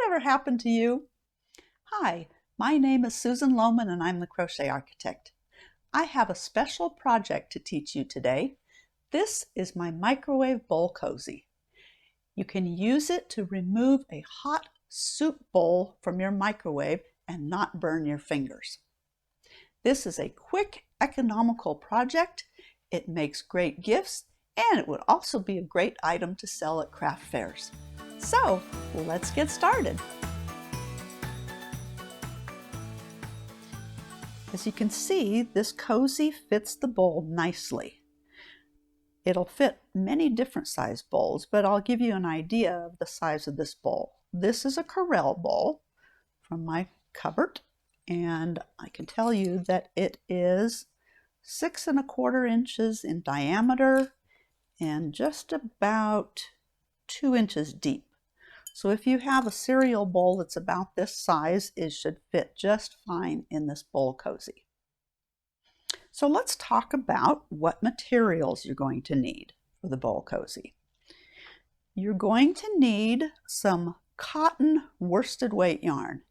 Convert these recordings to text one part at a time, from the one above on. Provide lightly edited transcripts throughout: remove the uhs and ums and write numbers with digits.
ever happen to you? Hi, my name is Susan Lohman and I'm the Crochet Architect. I have a special project to teach you today. This is my microwave bowl cozy. You can use it to remove a hot soup bowl from your microwave and not burn your fingers. This is a quick, economical project. It makes great gifts and it would also be a great item to sell at craft fairs. So, let's get started. As you can see, this cozy fits the bowl nicely. It'll fit many different size bowls, but I'll give you an idea of the size of this bowl. This is a Corelle bowl from my cupboard, and I can tell you that it is 6 1/4 inches in diameter and just about 2 inches deep. So if you have a cereal bowl that's about this size, it should fit just fine in this bowl cozy. So let's talk about what materials you're going to need for the bowl cozy. You're going to need some cotton worsted weight yarn.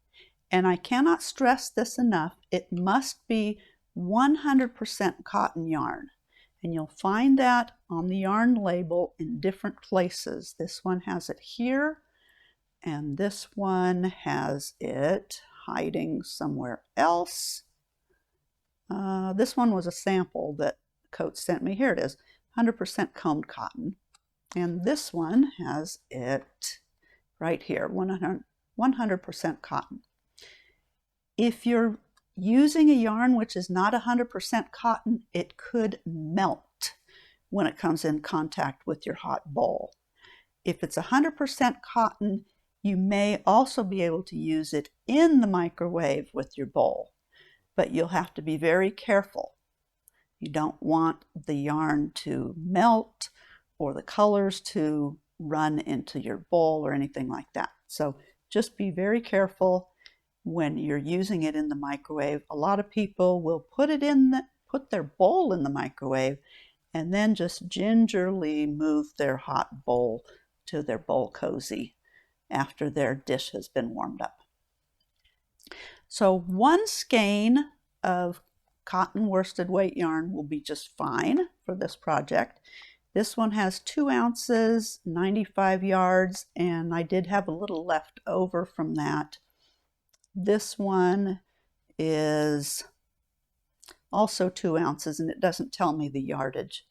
And I cannot stress this enough, it must be 100% cotton yarn. And you'll find that on the yarn label in different places. This one has it here, and this one has it hiding somewhere else. This one was a sample that Coach sent me. Here it is, 100% combed cotton. And this one has it right here, 100% cotton. If you're using a yarn which is not 100% cotton, it could melt when it comes in contact with your hot bowl. If it's 100% cotton, you may also be able to use it in the microwave with your bowl, but you'll have to be very careful. You don't want the yarn to melt or the colors to run into your bowl or anything like that. So just be very careful when you're using it in the microwave. A lot of people will put their bowl in the microwave and then just gingerly move their hot bowl to their bowl cozy after their dish has been warmed up. So 1 skein of cotton worsted weight yarn will be just fine for this project. This one has 2 ounces, 95 yards, and I did have a little left over from that. This one is also 2 ounces, and it doesn't tell me the yardage,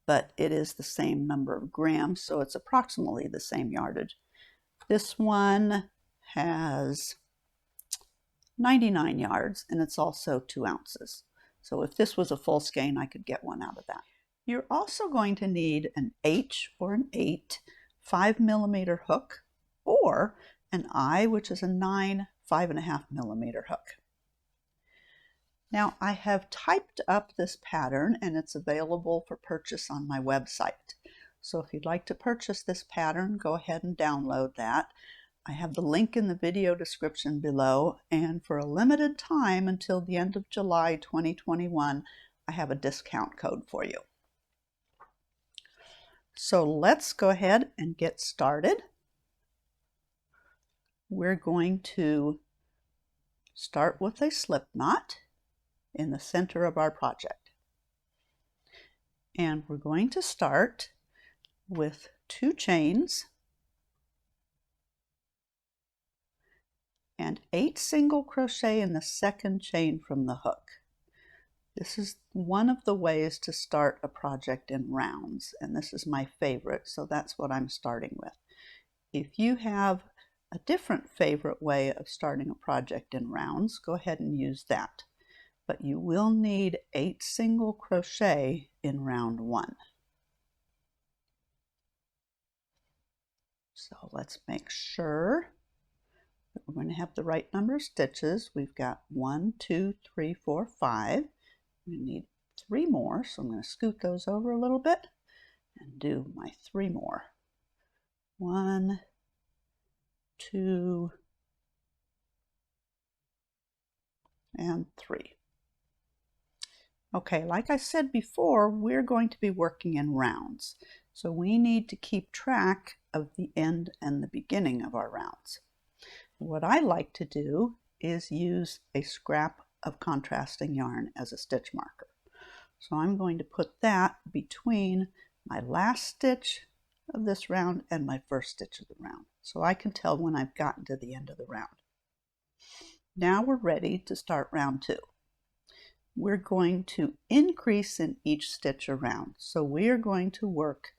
but it is the same number of grams, so it's approximately the same yardage. This one has 99 yards, and it's also 2 ounces. So if this was a full skein, I could get one out of that. You're also going to need an H or an 8 5mm hook, or an I, which is a 9 5.5mm hook. Now I have typed up this pattern and it's available for purchase on my website. So if you'd like to purchase this pattern, go ahead and download that. I have the link in the video description below, and for a limited time until the end of July 2021, I have a discount code for you. So let's go ahead and get started. We're going to start with a slip knot in the center of our project. And we're going to start with 2 chains and 8 single crochet in the second chain from the hook. This is one of the ways to start a project in rounds, and this is my favorite, so that's what I'm starting with. If you have a different favorite way of starting a project in rounds, go ahead and use that. But you will need 8 single crochet in round 1. So let's make sure that we're going to have the right number of stitches. We've got 1, 2, 3, 4, 5. We need 3 more, so I'm going to scoot those over a little bit and do my 3 more. 1, 2, and 3. Okay, like I said before, we're going to be working in rounds. So we need to keep track of the end and the beginning of our rounds. what I like to do is use a scrap of contrasting yarn as a stitch marker. So I'm going to put that between my last stitch of this round and my first stitch of the round, so I can tell when I've gotten to the end of the round. Now we're ready to start round 2. We're going to increase in each stitch around, so we are going to work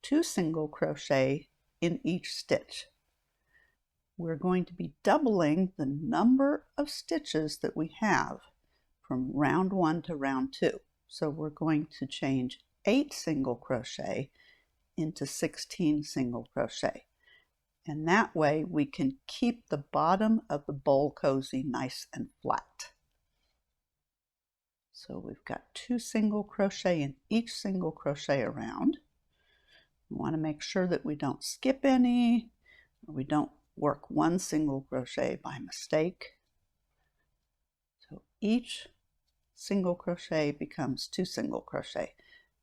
2 single crochet in each stitch. We're going to be doubling the number of stitches that we have from round 1 to round 2. So we're going to change 8 single crochet into 16 single crochet. And that way we can keep the bottom of the bowl cozy nice and flat. So we've got 2 single crochet in each single crochet around. We want to make sure that we don't skip any, or we don't work 1 single crochet by mistake. So each single crochet becomes 2 single crochet.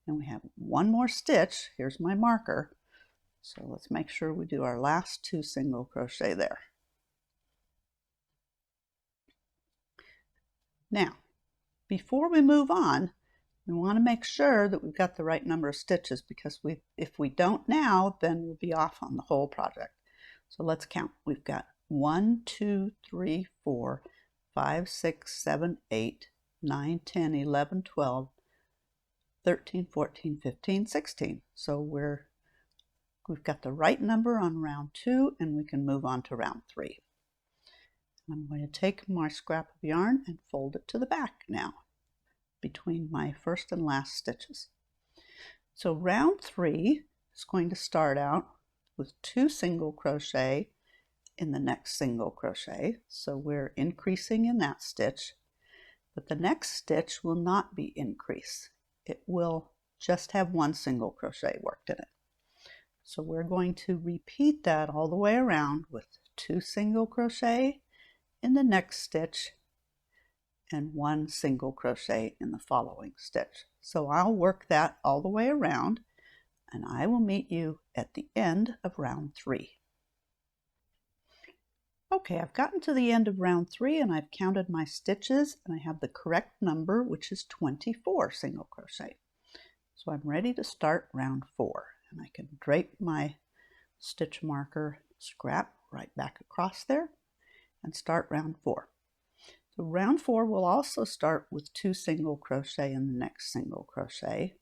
And we have 1 more stitch. Here's my marker. So let's make sure we do our last 2 single crochet there. Now, before we move on, we want to make sure that we've got the right number of stitches, because if we don't now, then we'll be off on the whole project. So let's count. We've got 1, 2, 3, 4, 5, 6, 7, 8, 9, 10, 11, 12, 13, 14, 15, 16. So we've got the right number on round 2, and we can move on to round 3. I'm going to take my scrap of yarn and fold it to the back now, between my first and last stitches. So round 3 is going to start out with 2 single crochet in the next single crochet. So we're increasing in that stitch, but the next stitch will not be increase. It will just have 1 single crochet worked in it. So we're going to repeat that all the way around with 2 single crochet in the next stitch and 1 single crochet in the following stitch. So I'll work that all the way around, and I will meet you at the end of round 3. Okay, I've gotten to the end of round 3 and I've counted my stitches, and I have the correct number, which is 24 single crochet. So I'm ready to start round 4, and I can drape my stitch marker scrap right back across there and start round 4. So round 4 will also start with 2 single crochet in the next single crochet,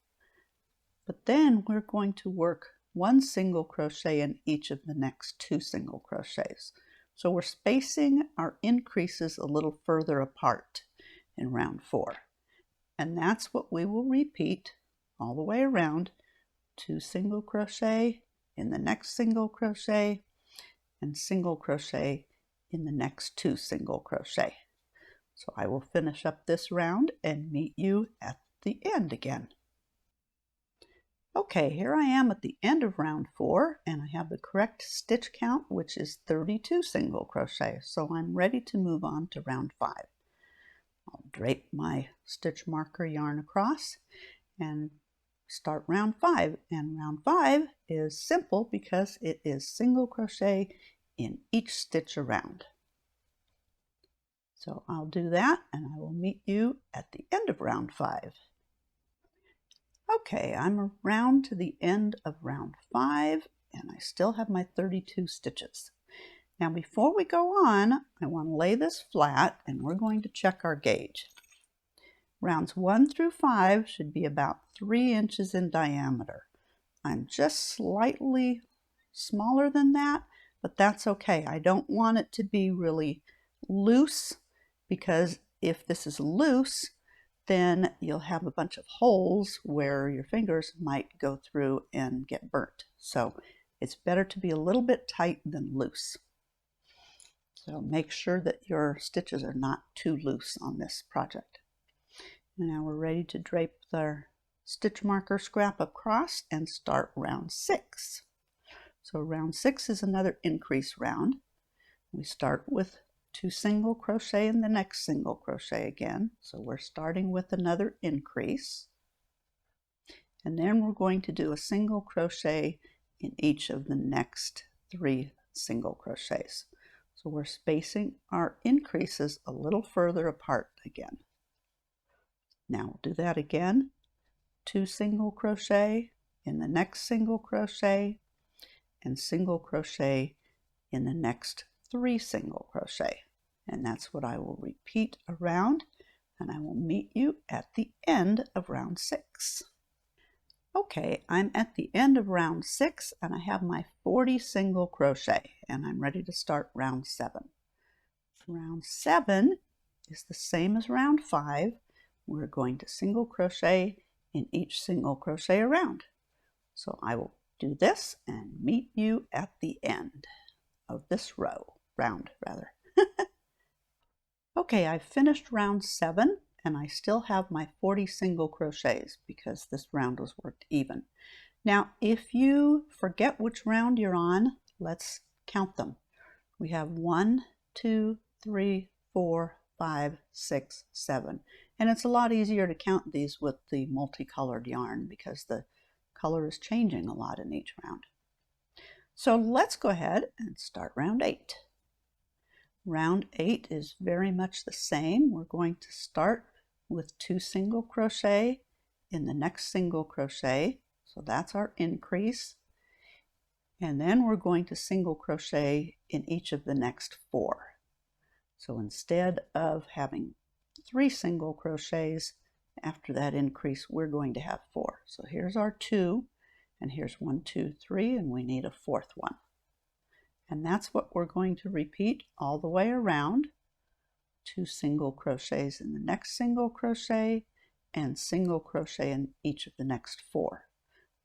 but then we're going to work 1 single crochet in each of the next 2 single crochets. So we're spacing our increases a little further apart in round 4. And that's what we will repeat all the way around. 2 single crochet in the next single crochet and single crochet in the next 2 single crochet. So I will finish up this round and meet you at the end again. Okay, here I am at the end of round 4, and I have the correct stitch count, which is 32 single crochet. So I'm ready to move on to round 5. I'll drape my stitch marker yarn across and start round 5. And round 5 is simple because it is single crochet in each stitch around. So I'll do that, and I will meet you at the end of round 5. Okay, I'm around to the end of round 5, and I still have my 32 stitches. Now before we go on, I want to lay this flat, and we're going to check our gauge. Rounds 1 through 5 should be about 3 inches in diameter. I'm just slightly smaller than that, but that's okay. I don't want it to be really loose, because if this is loose, then you'll have a bunch of holes where your fingers might go through and get burnt. So it's better to be a little bit tight than loose. So make sure that your stitches are not too loose on this project. And now we're ready to drape the stitch marker scrap across and start round 6. So round 6 is another increase round. We start with 2 single crochet in the next single crochet again. So we're starting with another increase. And then we're going to do a single crochet in each of the next 3 single crochets. So we're spacing our increases a little further apart again. Now we'll do that again. 2 single crochet in the next single crochet, and single crochet in the next 3 single crochet. And that's what I will repeat around, and I will meet you at the end of round 6. Okay, I'm at the end of round 6 and I have my 40 single crochet, and I'm ready to start round 7. Round 7 is the same as round 5. We're going to single crochet in each single crochet around. So I will do this and meet you at the end of this round. Okay, I've finished round 7 and I still have my 40 single crochets because this round was worked even. Now, if you forget which round you're on, let's count them. We have 1, 2, 3, 4, 5, 6, 7. And it's a lot easier to count these with the multicolored yarn because the color is changing a lot in each round. So let's go ahead and start round 8. Round 8 is very much the same. We're going to start with 2 single crochet in the next single crochet. So that's our increase. And then we're going to single crochet in each of the next 4. So instead of having 3 single crochets after that increase, we're going to have 4. So here's our 2, and here's 1, 2, 3, and we need a 4th one. And that's what we're going to repeat all the way around. 2 single crochets in the next single crochet, and single crochet in each of the next 4.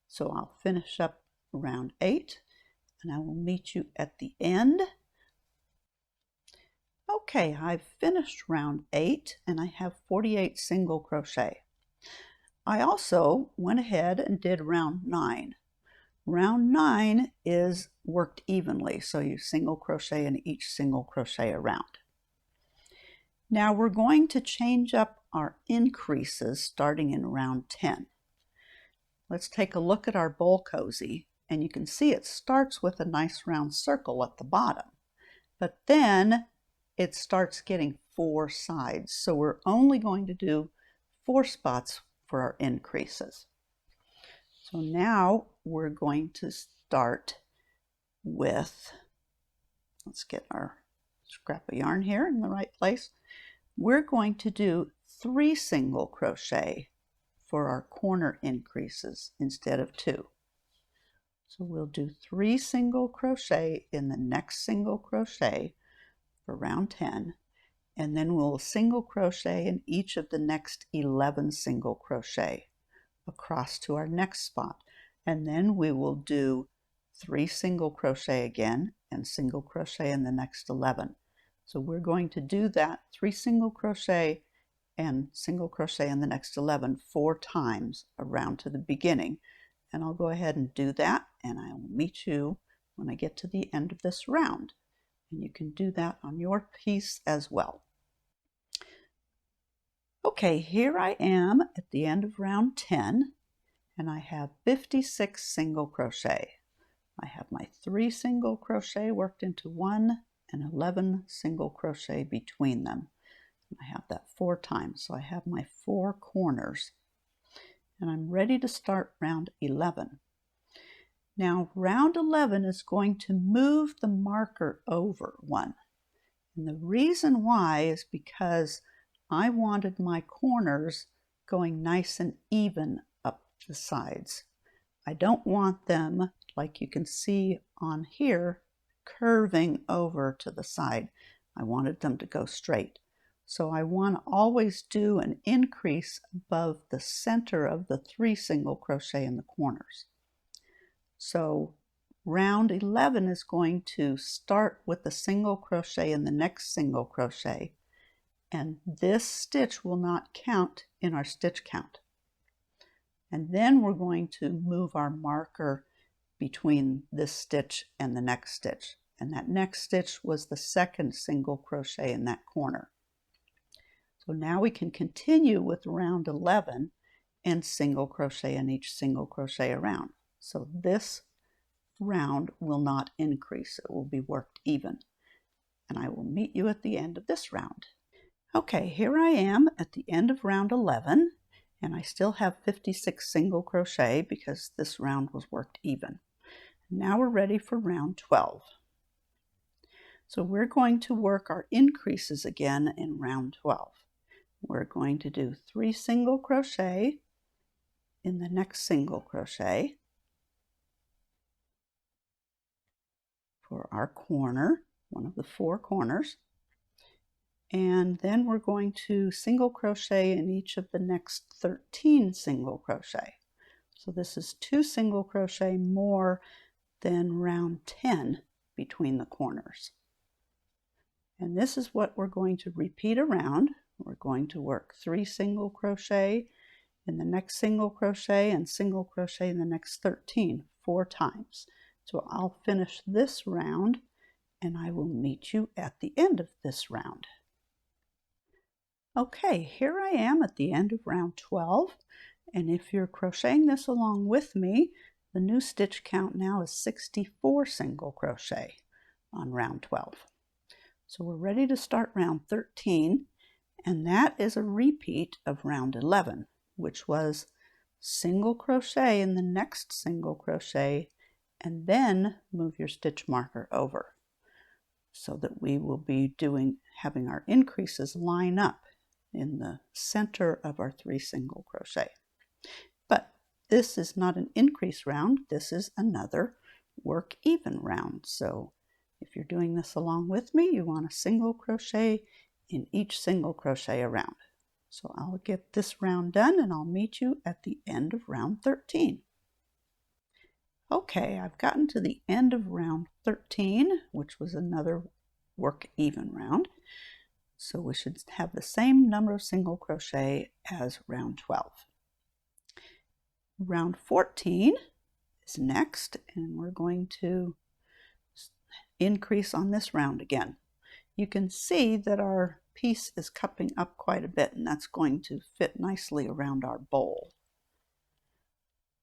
So I'll finish up round 8, and I will meet you at the end. Okay, I've finished round 8 and I have 48 single crochet. I also went ahead and did round 9. Round 9 is worked evenly, so you single crochet in each single crochet around. Now we're going to change up our increases starting in round 10. Let's take a look at our bowl cozy, and you can see it starts with a nice round circle at the bottom, but then it starts getting 4 sides. So we're only going to do 4 spots for our increases. So now we're going to start with, let's get our scrap of yarn here in the right place. We're going to do 3 single crochet for our corner increases instead of 2. So we'll do 3 single crochet in the next single crochet for round 10, and then we'll single crochet in each of the next 11 single crochet across to our next spot, and then we will do 3 single crochet again and single crochet in the next 11. So we're going to do that 3 single crochet and single crochet in the next 11 4 times around to the beginning, and I'll go ahead and do that, and I will meet you when I get to the end of this round. And you can do that on your piece as well. Okay, here I am at the end of round 10, and I have 56 single crochet. I have my 3 single crochet worked into 1 and 11 single crochet between them. I have that 4 times, so I have my 4 corners. And I'm ready to start round 11. Now, round 11 is going to move the marker over 1. And the reason why is because I wanted my corners going nice and even up the sides. I don't want them, like you can see on here, curving over to the side. I wanted them to go straight. So I want to always do an increase above the center of the 3 single crochet in the corners. So round 11 is going to start with the single crochet in the next single crochet, and this stitch will not count in our stitch count. And then we're going to move our marker between this stitch and the next stitch, and that next stitch was the 2nd single crochet in that corner. So now we can continue with round 11 and single crochet in each single crochet around. So this round will not increase, it will be worked even. and I will meet you at the end of this round. Okay, here I am at the end of round 11, and I still have 56 single crochet because this round was worked even. Now we're ready for round 12. So we're going to work our increases again in round 12. We're going to do 3 single crochet in the next single crochet for our corner, one of the 4 corners. And then we're going to single crochet in each of the next 13 single crochet. So this is 2 single crochet more than round 10 between the corners. And this is what we're going to repeat around. We're going to work 3 single crochet in the next single crochet and single crochet in the next 13 4 times. So I'll finish this round and I will meet you at the end of this round. Okay, here I am at the end of round 12, and if you're crocheting this along with me, the new stitch count now is 64 single crochet on round 12. So we're ready to start round 13, and that is a repeat of round 11, which was single crochet in the next single crochet and then move your stitch marker over, so that we will be having our increases line up in the center of our 3 single crochet. But this is not an increase round, this is another work even round. So if you're doing this along with me, you want a single crochet in each single crochet around. So I'll get this round done and I'll meet you at the end of round 13. Okay, I've gotten to the end of round 13, which was another work even round. So we should have the same number of single crochet as round 12. Round 14 is next, and we're going to increase on this round again. You can see that our piece is cupping up quite a bit, and that's going to fit nicely around our bowl.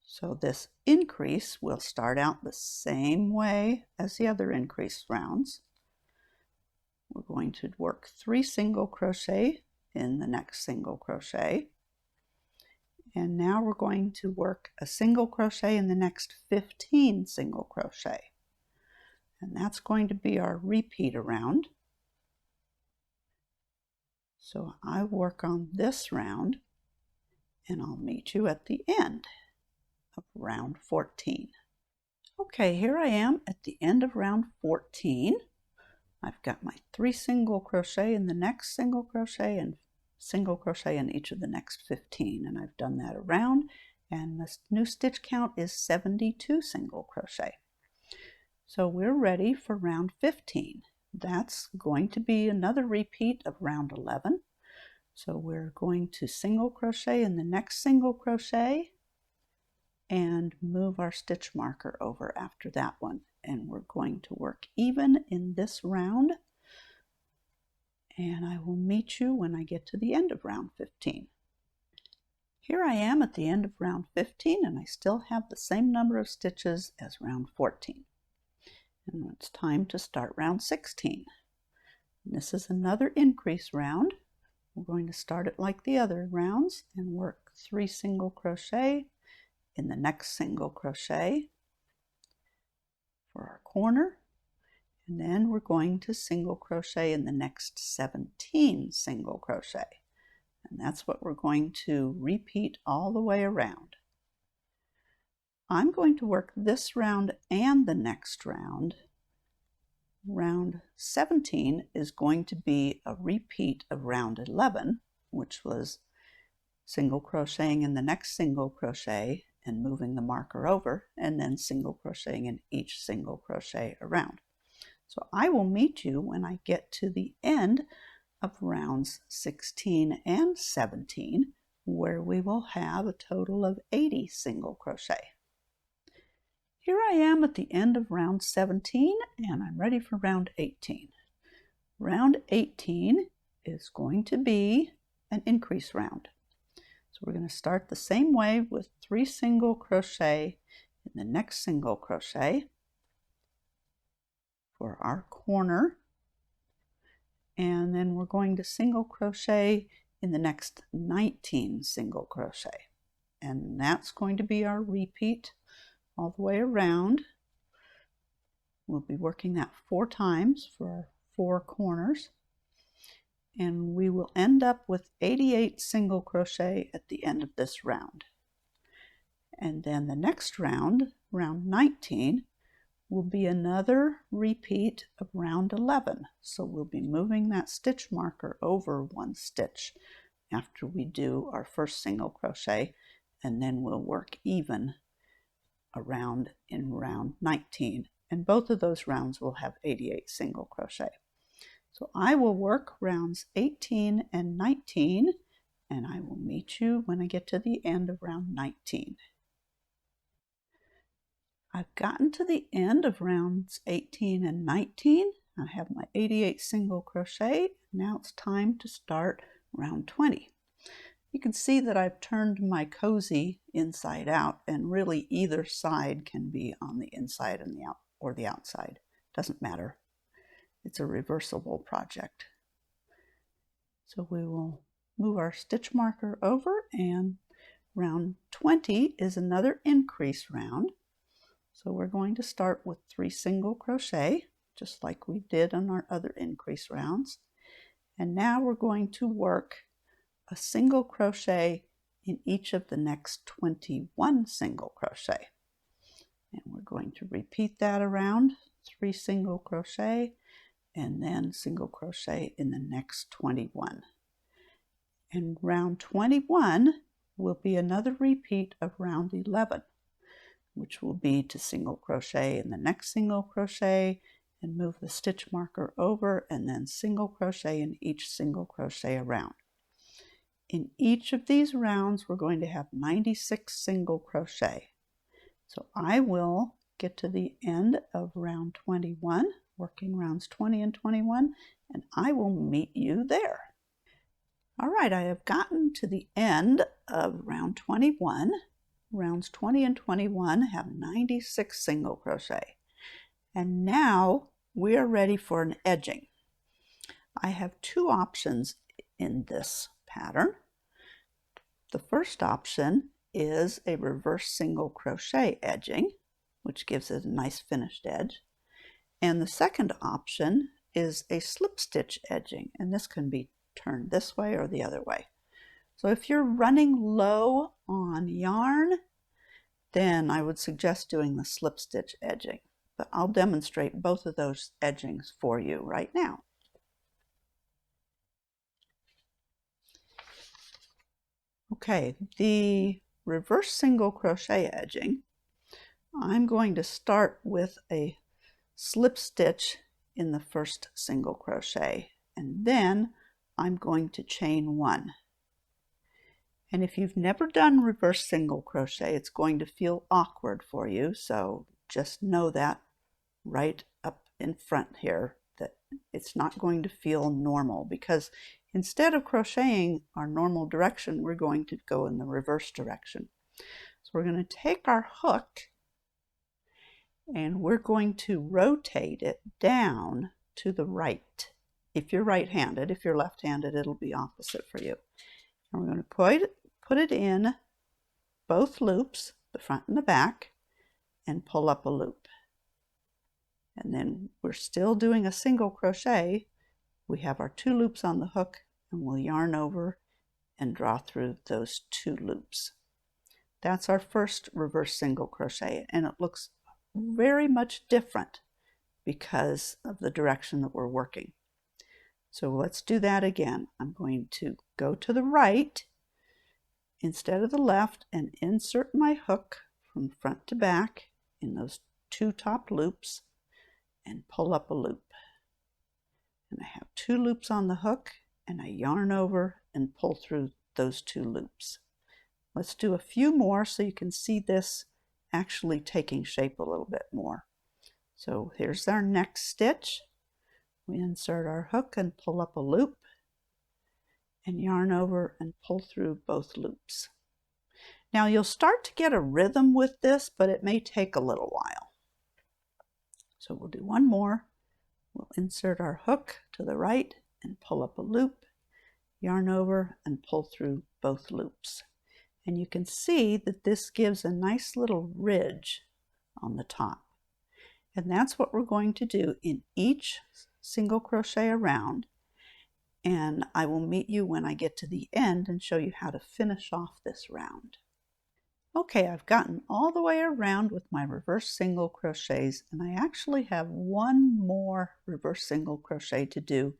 So this increase will start out the same way as the other increase rounds. We're going to work 3 single crochet in the next single crochet. And now we're going to work a single crochet in the next 15 single crochet. And that's going to be our repeat around. So I work on this round and I'll meet you at the end of round 14. Okay, here I am at the end of round 14. I've got my 3 single crochet in the next single crochet and single crochet in each of the next 15, and I've done that around, and the new stitch count is 72 single crochet. So we're ready for round 15. That's going to be another repeat of round 11. So we're going to single crochet in the next single crochet and move our stitch marker over after that one. And we're going to work even in this round. And I will meet you when I get to the end of round 15. Here I am at the end of round 15, and I still have the same number of stitches as round 14. And it's time to start round 16. And this is another increase round. We're going to start it like the other rounds and work 3 single crochet in the next single crochet for our corner, and then we're going to single crochet in the next 17 single crochet, and that's what we're going to repeat all the way around. I'm going to work this round and the next round. Round 17 is going to be a repeat of round 11, which was single crocheting in the next single crochet and moving the marker over, and then single crocheting in each single crochet around. So I will meet you when I get to the end of rounds 16 and 17, where we will have a total of 80 single crochet. Here I am at the end of round 17, and I'm ready for round 18. Round 18 is going to be an increase round. So we're going to start the same way with 3 single crochet in the next single crochet for our corner, and then we're going to single crochet in the next 19 single crochet, and that's going to be our repeat all the way around. We'll be working that 4 times for our 4 corners, and we will end up with 88 single crochet at the end of this round. And then the next round, round 19, will be another repeat of round 11. So we'll be moving that stitch marker over 1 stitch after we do our first single crochet, and then we'll work even around in round 19. And both of those rounds will have 88 single crochet. So I will work rounds 18 and 19, and I will meet you when I get to the end of round 19. I've gotten to the end of rounds 18 and 19. I have my 88 single crochet. Now it's time to start round 20. You can see that I've turned my cozy inside out, and really either side can be on the inside and the outside. Doesn't matter. It's a reversible project. So we will move our stitch marker over, and round 20 is another increase round. So we're going to start with 3 single crochet, just like we did on our other increase rounds. And now we're going to work a single crochet in each of the next 21 single crochet. And we're going to repeat that around, 3 single crochet, and then single crochet in the next 21. And round 21 will be another repeat of round 11, which will be to single crochet in the next single crochet and move the stitch marker over, and then single crochet in each single crochet around. In each of these rounds, we're going to have 96 single crochet. So I will get to the end of round 21, working rounds 20 and 21, and I will meet you there. All right, I have gotten to the end of round 21. Rounds 20 and 21 have 96 single crochet. And now we are ready for an edging. I have 2 options in this pattern. The first option is a reverse single crochet edging, which gives it a nice finished edge. And the second option is a slip stitch edging, and this can be turned this way or the other way. So if you're running low on yarn, then I would suggest doing the slip stitch edging. But I'll demonstrate both of those edgings for you right now. Okay, the reverse single crochet edging, I'm going to start with a slip stitch in the first single crochet, and then I'm going to chain 1. And if you've never done reverse single crochet, it's going to feel awkward for you, so just know that right up in front here, that it's not going to feel normal, because instead of crocheting our normal direction, we're going to go in the reverse direction. So we're going to take our hook and we're going to rotate it down to the right. If you're right-handed, if you're left-handed, it'll be opposite for you. And we're going to put it in both loops, the front and the back, and pull up a loop. And then we're still doing a single crochet. We have our 2 loops on the hook, and we'll yarn over and draw through those 2 loops. That's our first reverse single crochet, and it looks very much different because of the direction that we're working. So let's do that again. I'm going to go to the right instead of the left and insert my hook from front to back in those 2 top loops and pull up a loop. And I have 2 loops on the hook, and I yarn over and pull through those 2 loops. Let's do a few more so you can see this actually taking shape a little bit more. So here's our next stitch. We insert our hook and pull up a loop and yarn over and pull through both loops. Now you'll start to get a rhythm with this, but it may take a little while. So we'll do one more. We'll insert our hook to the right and pull up a loop, yarn over and pull through both loops. And you can see that this gives a nice little ridge on the top. And that's what we're going to do in each single crochet around. And I will meet you when I get to the end and show you how to finish off this round. Okay, I've gotten all the way around with my reverse single crochets, and I actually have one more reverse single crochet to do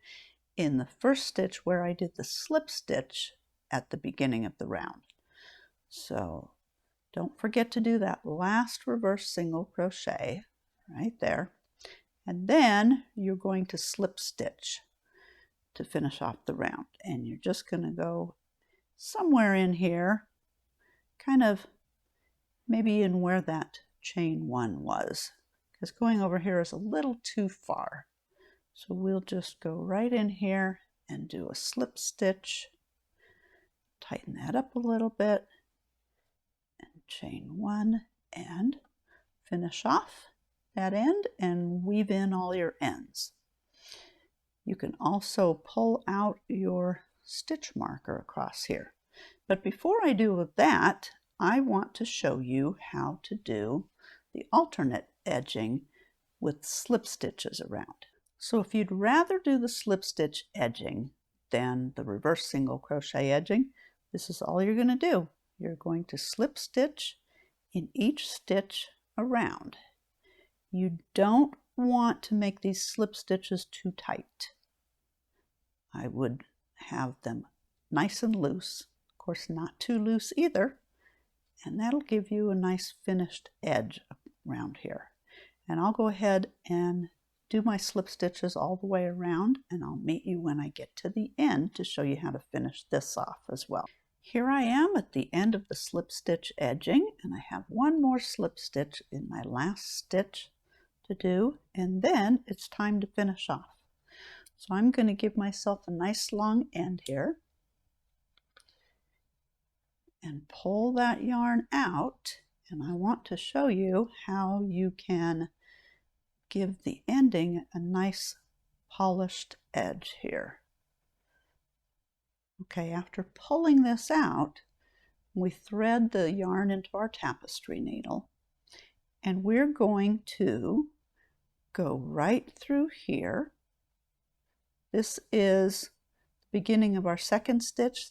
in the first stitch where I did the slip stitch at the beginning of the round. So don't forget to do that last reverse single crochet right there, and then you're going to slip stitch to finish off the round, and you're just going to go somewhere in here, kind of maybe in where that chain 1 was, because going over here is a little too far. So we'll just go right in here and do a slip stitch, tighten that up a little bit, and chain 1 and finish off that end and weave in all your ends. You can also pull out your stitch marker across here. But before I do that, I want to show you how to do the alternate edging with slip stitches around. So if you'd rather do the slip stitch edging than the reverse single crochet edging, this is all you're going to do. You're going to slip stitch in each stitch around. You don't want to make these slip stitches too tight. I would have them nice and loose, of course not too loose either, and that'll give you a nice finished edge around here. And I'll go ahead and do my slip stitches all the way around, and I'll meet you when I get to the end to show you how to finish this off as well. Here I am at the end of the slip stitch edging, and I have one more slip stitch in my last stitch to do, and then it's time to finish off. So I'm going to give myself a nice long end here and pull that yarn out, and I want to show you how you can give the ending a nice polished edge here. Okay, after pulling this out, we thread the yarn into our tapestry needle, and we're going to go right through here. This is the beginning of our second stitch.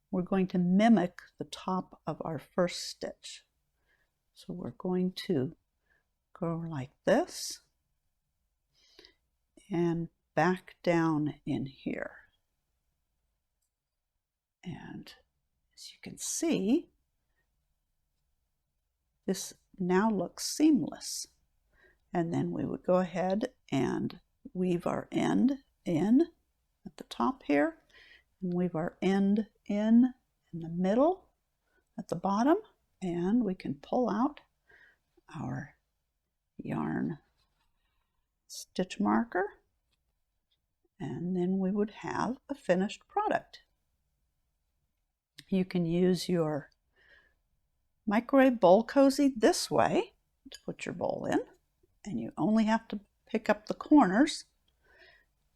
We're going to mimic the top of our first stitch. So we're going to go like this and back down in here. And as you can see, this now looks seamless. And then we would go ahead and weave our end in at the top here, and weave our end in the middle at the bottom, and we can pull out our yarn stitch marker, and then we would have a finished product. You can use your microwave bowl cozy this way to put your bowl in, and you only have to pick up the corners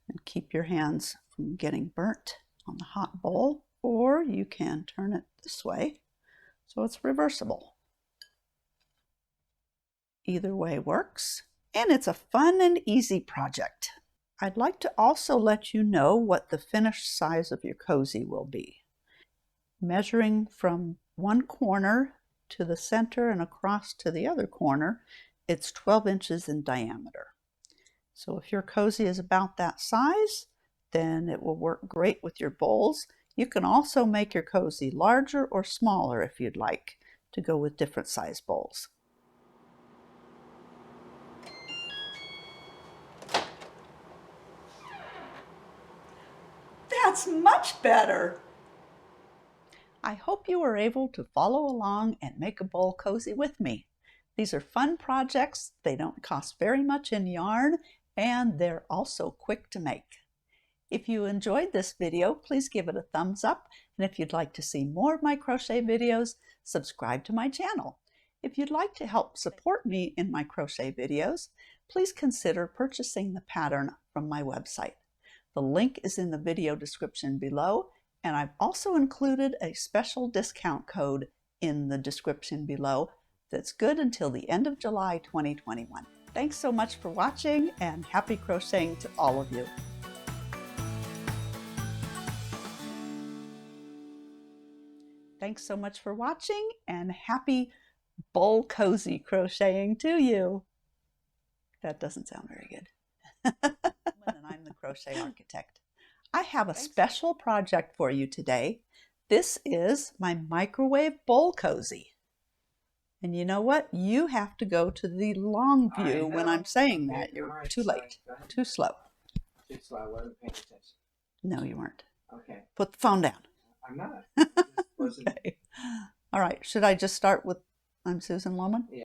and keep your hands from getting burnt on the hot bowl, or you can turn it this way so it's reversible. Either way works, and it's a fun and easy project. I'd like to also let you know what the finished size of your cozy will be. Measuring from one corner to the center and across to the other corner, it's 12 inches in diameter. So if your cozy is about that size, then it will work great with your bowls. You can also make your cozy larger or smaller if you'd like to go with different size bowls. That's much better! I hope you were able to follow along and make a bowl cozy with me. These are fun projects, they don't cost very much in yarn, and they're also quick to make. If you enjoyed this video, please give it a thumbs up, and if you'd like to see more of my crochet videos, subscribe to my channel. If you'd like to help support me in my crochet videos, please consider purchasing the pattern from my website. The link is in the video description below, and I've also included a special discount code in the description below that's good until the end of July 2021. Thanks so much for watching, and happy crocheting to all of you. Thanks so much for watching, and happy bowl cozy crocheting to you. That doesn't sound very good. And I'm the crochet architect. I have a special project for you today. This is my microwave bowl cozy. And you know what? You have to go to the long view when I'm saying that. You're too late. Too slow. Too slow. I wasn't paying attention. No, you weren't. Okay. Put the phone down. I'm not. Okay. All right. Should I just start with I'm Susan Lohman? Yeah.